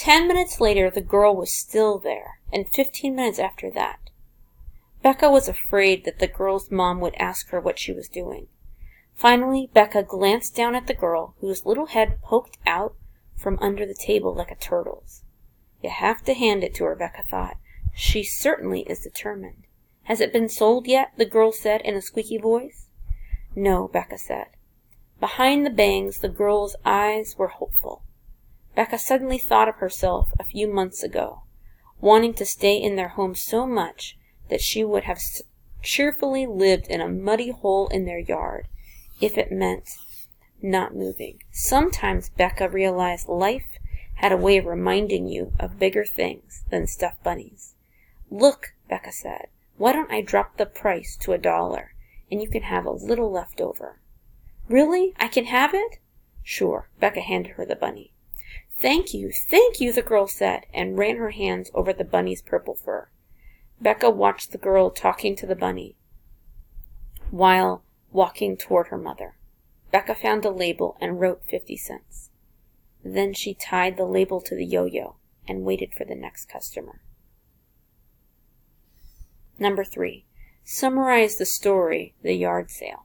10 minutes later, the girl was still there, and 15 minutes after that. Becca was afraid that the girl's mom would ask her what she was doing. Finally, Becca glanced down at the girl, whose little head poked out from under the table like a turtle's. You have to hand it to her, Becca thought. She certainly is determined. Has it been sold yet? The girl said in a squeaky voice. No, Becca said. Behind the bangs, the girl's eyes were hopeful. Becca suddenly thought of herself a few months ago, wanting to stay in their home so much that she would have cheerfully lived in a muddy hole in their yard, if it meant not moving. Sometimes Becca realized life had a way of reminding you of bigger things than stuffed bunnies. Look, Becca said, why don't I drop the price to $1, and you can have a little left over. Really? I can have it? Sure. Becca handed her the bunny. Thank you, the girl said, and ran her hands over the bunny's purple fur. Becca watched the girl talking to the bunny while walking toward her mother. Becca found a label and wrote 50 cents. Then she tied the label to the yo-yo and waited for the next customer. Number 3. Summarize the story, The Yard Sale.